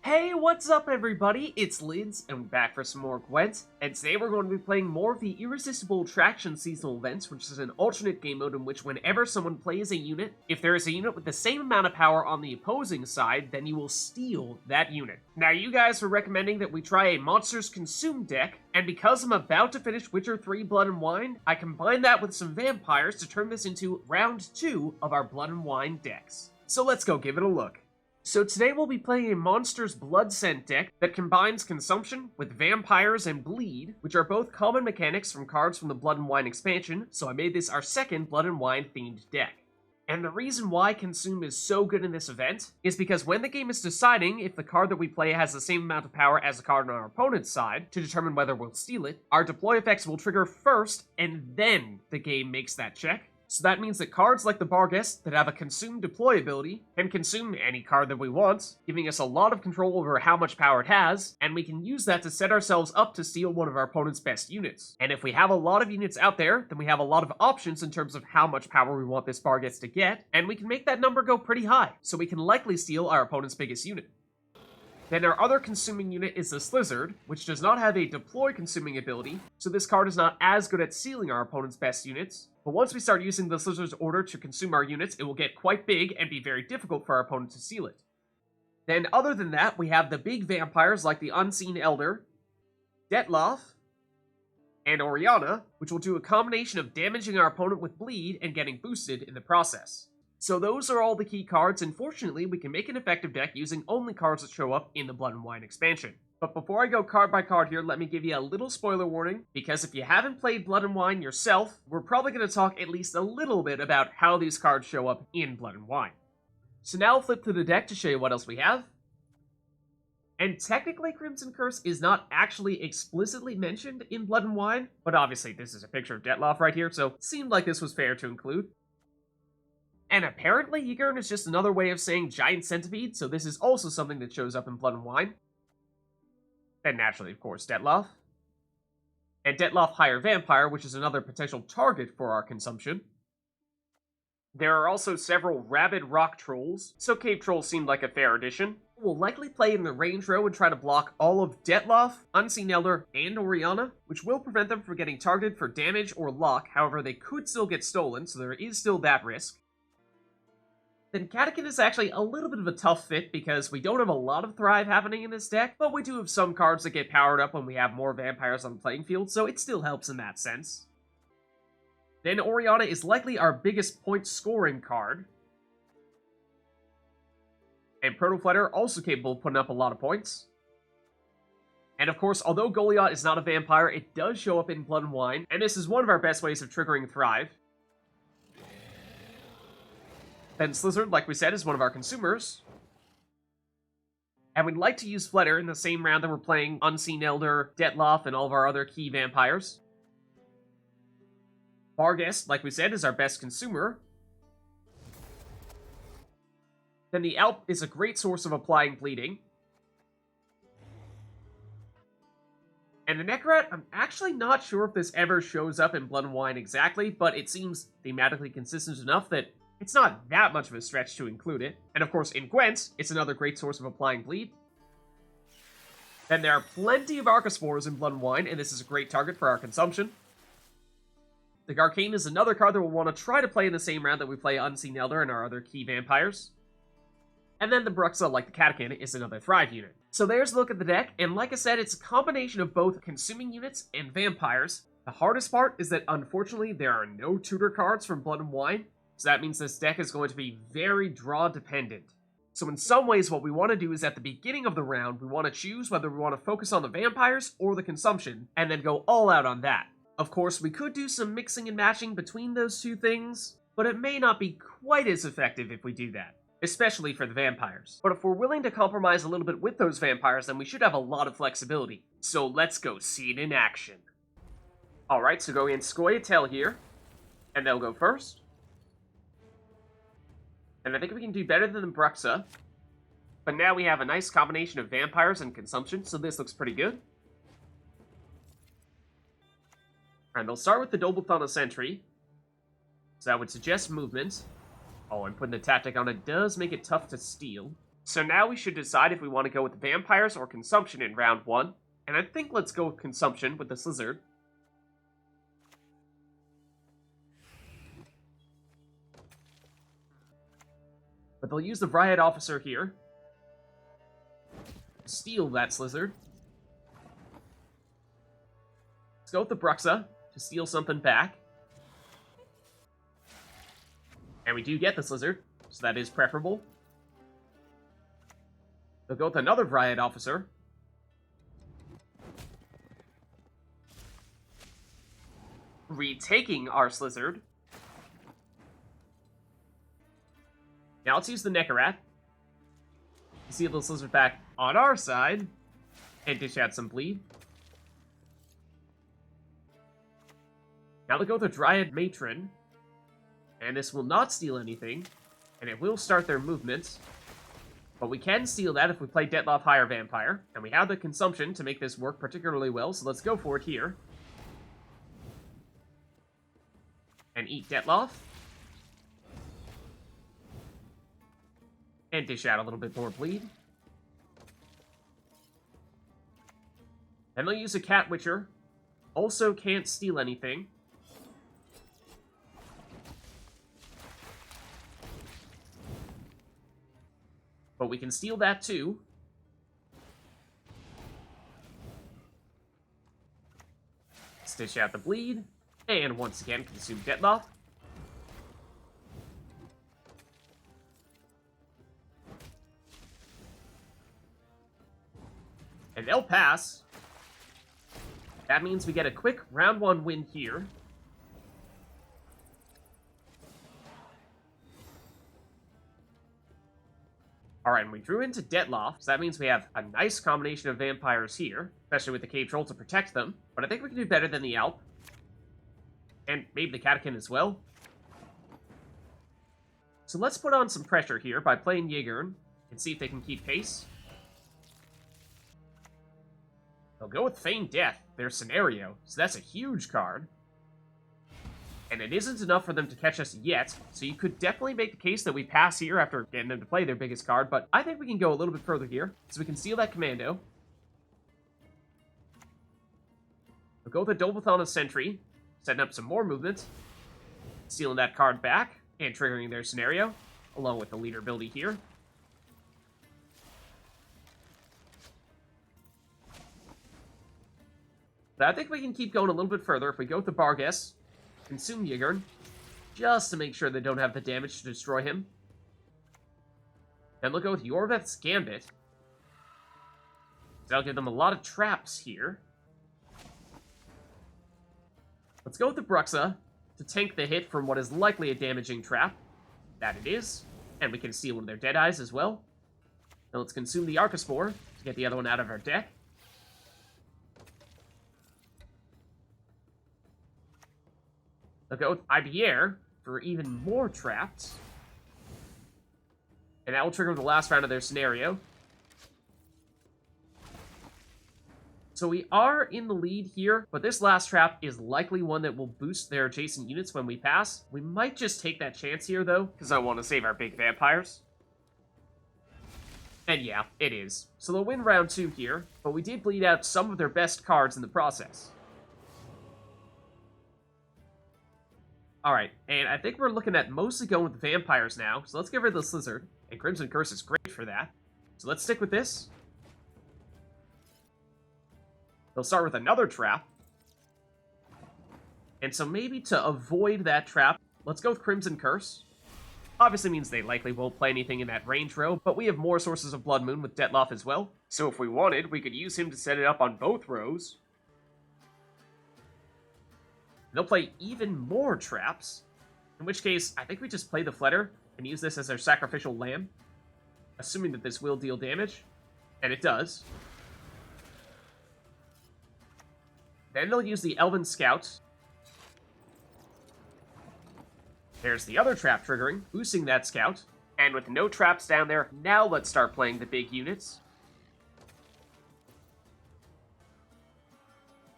Hey, what's up everybody? It's Lids, and we're back for some more Gwent, and today we're going to be playing more of the Irresistible Attraction seasonal events, which is an alternate game mode in which whenever someone plays a unit, if there is a unit with the same amount of power on the opposing side, then you will steal that unit. Now, you guys were recommending that we try a Monsters Consume deck, and because I'm about to finish Witcher 3 Blood and Wine, I combined that with some vampires to turn this into round 2 of our Blood and Wine decks. So let's go give it a look. So today we'll be playing a Monster's Blood Scent deck that combines Consumption with Vampires and Bleed, which are both common mechanics from cards from the Blood and Wine expansion, so I made this our second Blood and Wine themed deck. And the reason why Consume is so good in this event is because when the game is deciding if the card that we play has the same amount of power as the card on our opponent's side, to determine whether we'll steal it, our deploy effects will trigger first, and then the game makes that check. So that means that cards like the Barghest that have a Consume deploy ability can consume any card that we want, giving us a lot of control over how much power it has, and we can use that to set ourselves up to steal one of our opponent's best units. And if we have a lot of units out there, then we have a lot of options in terms of how much power we want this Barghest to get, and we can make that number go pretty high, so we can likely steal our opponent's biggest unit. Then our other consuming unit is the Slyzard, which does not have a deploy consuming ability, so this card is not as good at stealing our opponent's best units. But once we start using the Slyzard's order to consume our units, it will get quite big and be very difficult for our opponent to steal it. Then other than that, we have the big vampires like the Unseen Elder, Dettlaff, and Orianna, which will do a combination of damaging our opponent with bleed and getting boosted in the process. So those are all the key cards, and fortunately we can make an effective deck using only cards that show up in the Blood and Wine expansion. But before I go card by card here, let me give you a little spoiler warning, because if you haven't played Blood and Wine yourself, we're probably going to talk at least a little bit about how these cards show up in Blood and Wine. So now I'll flip through the deck to show you what else we have. And technically Crimson Curse is not actually explicitly mentioned in Blood and Wine, but obviously this is a picture of Dettlaff right here, so it seemed like this was fair to include. And apparently Yghern is just another way of saying giant centipede, so this is also something that shows up in Blood and Wine. Then naturally, of course, Dettlaff. And Dettlaff Higher Vampire, which is another potential target for our consumption. There are also several rabid rock trolls, so cave trolls seemed like a fair addition. We'll likely play in the range row and try to block all of Dettlaff, Unseen Elder, and Orianna, which will prevent them from getting targeted for damage or lock. However, they could still get stolen, so there is still that risk. Then Katakan is actually a little bit of a tough fit because we don't have a lot of Thrive happening in this deck, but we do have some cards that get powered up when we have more vampires on the playing field, so it still helps in that sense. Then Orianna is likely our biggest point scoring card. And Protofleder also capable of putting up a lot of points. And of course, although Golyat is not a vampire, it does show up in Blood and Wine, and this is one of our best ways of triggering Thrive. Then Slyzard, like we said, is one of our consumers. And we'd like to use Fleder in the same round that we're playing Unseen Elder, Dettlaff, and all of our other key vampires. Barghest, like we said, is our best consumer. Then the Alp is a great source of applying bleeding. And the Nekurat, I'm actually not sure if this ever shows up in Blood and Wine exactly, but it seems thematically consistent enough that it's not that much of a stretch to include it. And of course, in Gwent, it's another great source of applying bleed. Then there are plenty of Archspores in Blood and Wine, and this is a great target for our consumption. The Garkain is another card that we'll want to try to play in the same round that we play Unseen Elder and our other key vampires. And then the Bruxa, like the Katakan, is another Thrive unit. So there's a look at the deck, and like I said, it's a combination of both consuming units and vampires. The hardest part is that, unfortunately, there are no tutor cards from Blood and Wine, so that means this deck is going to be very draw-dependent. So in some ways, what we want to do is at the beginning of the round, we want to choose whether we want to focus on the vampires or the consumption, and then go all out on that. Of course, we could do some mixing and matching between those two things, but it may not be quite as effective if we do that, especially for the vampires. But if we're willing to compromise a little bit with those vampires, then we should have a lot of flexibility. So let's go see it in action. Alright, so go in Scoia'tael here, and they'll go first. And I think we can do better than the Bruxa. But now we have a nice combination of vampires and consumption, so this looks pretty good. And they'll start with the Dobleton Sentry. So that would suggest movement. Oh, and putting the tactic on it does make it tough to steal. So now we should decide if we want to go with vampires or consumption in round 1. And I think let's go with consumption with the Slyzard. But they'll use the Riot Officer here. Steal that Slyzard. Let's go with the Bruxa to steal something back. And we do get the Slyzard, so that is preferable. They'll go with another Riot Officer. Retaking our Slyzard. Now let's use the Nekurat. Seal the Slyzard back on our side. And dish out some bleed. Now they'll go with the Dryad Matron. And this will not steal anything. And it will start their movement. But we can steal that if we play Dettlaff Higher Vampire. And we have the consumption to make this work particularly well, so let's go for it here. And eat Dettlaff. And dish out a little bit more bleed. Then they'll use a Cat Witcher. Also can't steal anything. But we can steal that too. Stitch out the bleed. And once again, consume Dettlaff. And they'll pass. That means we get a quick round 1 win here. Alright, and we drew into Dettlaff, so that means we have a nice combination of vampires here, especially with the Cave Troll to protect them. But I think we can do better than the Alp. And maybe the Katakan as well. So let's put on some pressure here by playing Yghern and see if they can keep pace. They'll go with Feigned Death, their scenario, so that's a huge card. And it isn't enough for them to catch us yet, so you could definitely make the case that we pass here after getting them to play their biggest card, but I think we can go a little bit further here, so we can steal that Commando. We'll go with a Dolbathon Sentry, setting up some more movement, stealing that card back, and triggering their scenario, along with the leader ability here. But I think we can keep going a little bit further if we go with the Barghest, consume Yghern, just to make sure they don't have the damage to destroy him. Then we'll go with Yorveth's Gambit. That'll give them a lot of traps here. Let's go with the Bruxa to tank the hit from what is likely a damaging trap. That it is. And we can steal one of their Deadeyes as well. Now let's consume the Archspore to get the other one out of our deck. I'll go with Yghern for even more traps. And that will trigger the last round of their scenario. So we are in the lead here, but this last trap is likely one that will boost their adjacent units when we pass. We might just take that chance here, though, because I want to save our big vampires. And yeah, it is. So they'll win round 2 here, but we did bleed out some of their best cards in the process. Alright, and I think we're looking at mostly going with vampires now, so let's get rid of the Slyzard, and Crimson Curse is great for that. So let's stick with this. They'll start with another trap. And so maybe to avoid that trap, let's go with Crimson Curse. Obviously means they likely won't play anything in that range row, but we have more sources of Blood Moon with Dettlaff as well. So if we wanted, we could use him to set it up on both rows. They'll play even more traps, in which case, I think we just play the Fleder and use this as our sacrificial lamb, assuming that this will deal damage, and it does. Then they'll use the Elven Scout. There's the other trap triggering, boosting that Scout, and with no traps down there, now let's start playing the big units.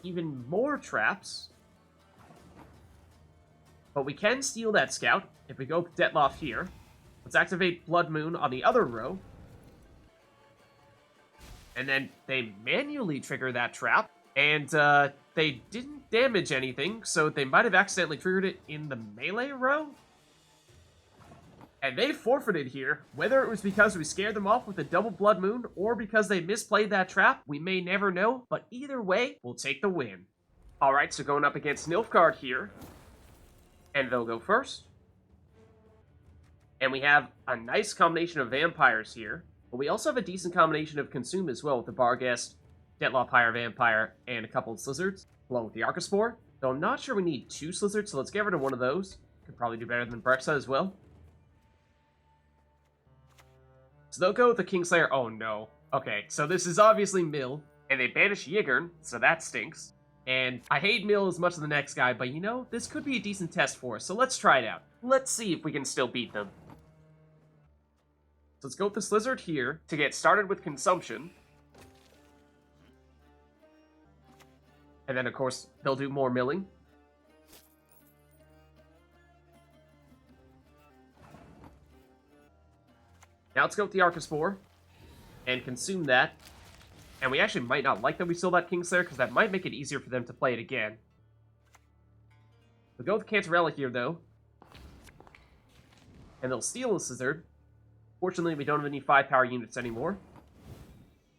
Even more traps. But we can steal that Scout if we go with Dettlaff here. Let's activate Blood Moon on the other row. And then they manually trigger that trap, and they didn't damage anything, so they might have accidentally triggered it in the melee row? And they forfeited here. Whether it was because we scared them off with a double blood moon, or because they misplayed that trap, we may never know, but either way, we'll take the win. Alright, so going up against Nilfgaard here, and they'll go first. And we have a nice combination of vampires here, but we also have a decent combination of Consume as well, with the Barghest, Dettlaff Higher Vampire, and a couple of Slyzards, along with the Archspore. Though I'm not sure we need 2 Slyzards, so let's get rid of one of those. Could probably do better than Bruxa as well. So they'll go with the Kingslayer. Oh no. Okay, so this is obviously Mill, and they banish Yghern, so that stinks. And I hate Mill as much as the next guy, but you know, this could be a decent test for us, so let's try it out. Let's see if we can still beat them. So let's go with the Slyzard here to get started with consumption. And then, of course, they'll do more milling. Now let's go with the Archspore and consume that. And we actually might not like that we stole that Kingslayer, because that might make it easier for them to play it again. We'll go with Cantarella here, though. And they'll steal a Slyzard. Fortunately, we don't have any 5-power units anymore.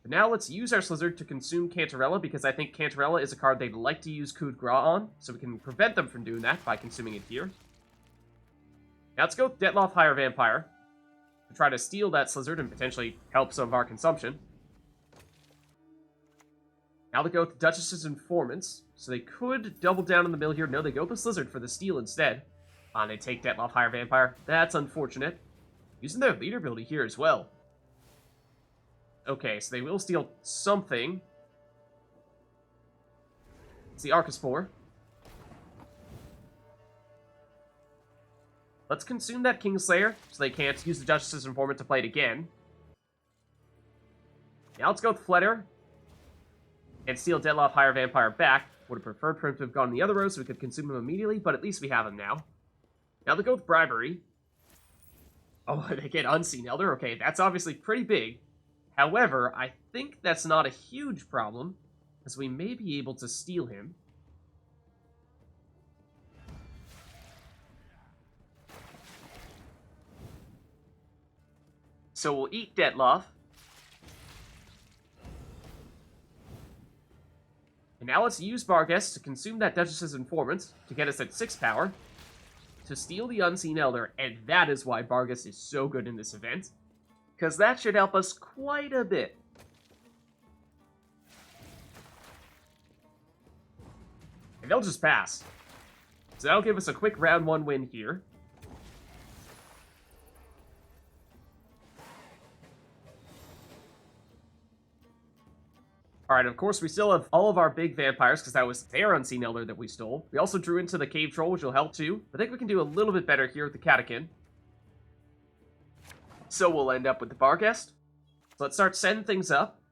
But now let's use our Slyzard to consume Cantarella, because I think Cantarella is a card they'd like to use Coup de Grace on, so we can prevent them from doing that by consuming it here. Now let's go with Dettlaff Higher Vampire to try to steal that Slyzard and potentially help some of our consumption. Now they go with the Duchess's Informants, so they could double down on the mill here. No, they go with the Slyzard for the steal instead. And they take Dettlaff Higher Vampire. That's unfortunate. Using their leader ability here as well. Okay, so they will steal something. It's the Archspore. Let's consume that Kingslayer, so they can't use the Duchess's Informant to play it again. Now let's go with Fleder and steal Dettlaff Higher Vampire back. Would have preferred for him to have gone the other row so we could consume him immediately, but at least we have him now. Now they go with Bribery. Oh, they get Unseen Elder. Okay, that's obviously pretty big. However, I think that's not a huge problem, as we may be able to steal him. So we'll eat Dettlaff. And now let's use Barghest to consume that Duchess's Informant to get us at 6 power, to steal the Unseen Elder, and that is why Barghest is so good in this event, because that should help us quite a bit. And they'll just pass. So that'll give us a quick round 1 win here. Alright, of course, we still have all of our big vampires, because that was their Unseen Elder that we stole. We also drew into the Cave Troll, which will help too. I think we can do a little bit better here with the Katakan. So we'll end up with the Barghest. So let's start setting things up.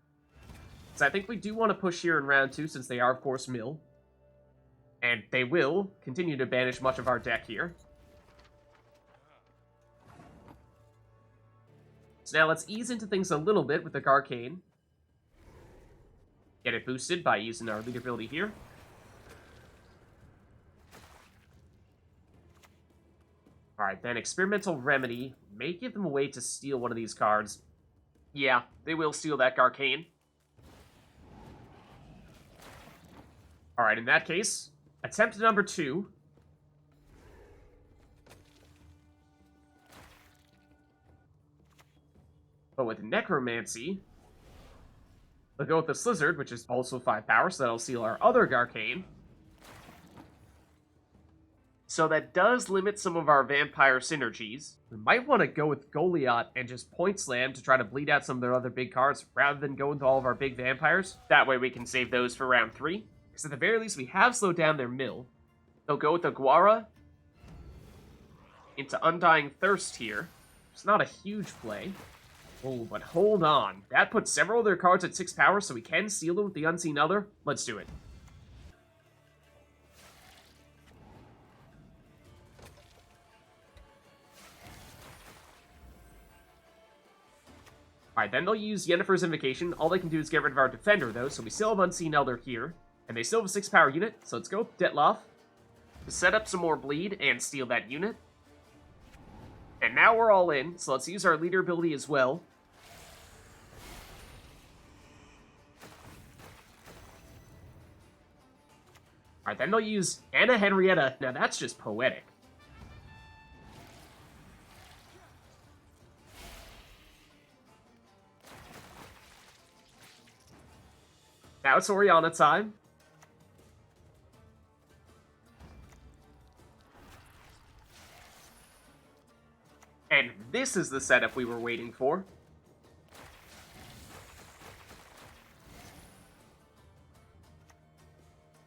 So I think we do want to push here in round 2, since they are, of course, mill. And they will continue to banish much of our deck here. So now let's ease into things a little bit with the Garkain. Get it boosted by using our leader ability here. Alright, then Experimental Remedy may give them a way to steal one of these cards. Yeah, they will steal that Garkain. Alright, in that case, attempt number 2. But with Necromancy, we'll go with the Slyzard, which is also 5 power, so that'll seal our other Garkain. So that does limit some of our vampire synergies. We might want to go with Golyat and just point slam to try to bleed out some of their other big cards, rather than go into all of our big vampires. That way we can save those for round 3. Because at the very least, we have slowed down their mill. They'll go with the Guara into Undying Thirst here. It's not a huge play. Oh, but hold on. That puts several of their cards at 6 power, so we can seal them with the Unseen Elder. Let's do it. Alright, then they'll use Yennefer's Invocation. All they can do is get rid of our defender, though, so we still have Unseen Elder here. And they still have a 6-power unit, so let's go with Dettlaff to set up some more bleed and steal that unit. And now we're all in, so let's use our leader ability as well. Alright, then they'll use Anna Henrietta. Now that's just poetic. Now it's Orianna time. And this is the setup we were waiting for.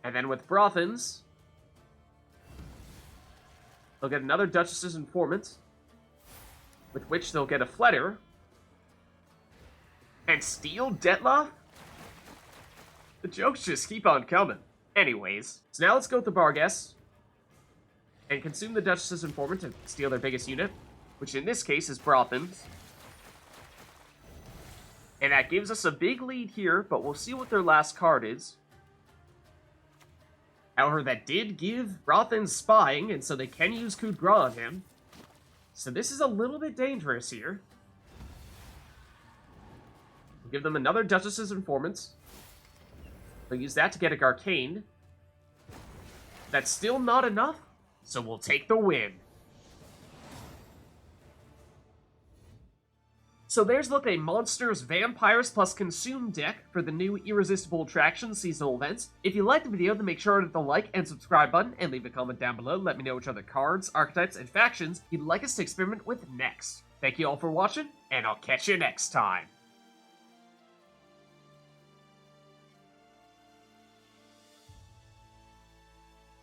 And then with Brothans, they'll get another Duchess's Informant, with which they'll get a Fleder, and steal Dettlaff? The jokes just keep on coming. Anyways, so now let's go with the Barghest, and consume the Duchess's Informant to steal their biggest unit, which in this case is Brothans. And that gives us a big lead here, but we'll see what their last card is. However, that did give Brothans spying, and so they can use Coup de Grace on him. So this is a little bit dangerous here. We'll give them another Duchess's Informant. They'll use that to get a Garkain. That's still not enough, so we'll take the win. So there's a Monsters, Vampires plus Consume deck for the new Irresistible Attraction seasonal events. If you liked the video, then make sure to hit the like and subscribe button, and leave a comment down below. Let me know which other cards, archetypes, and factions you'd like us to experiment with next. Thank you all for watching, and I'll catch you next time.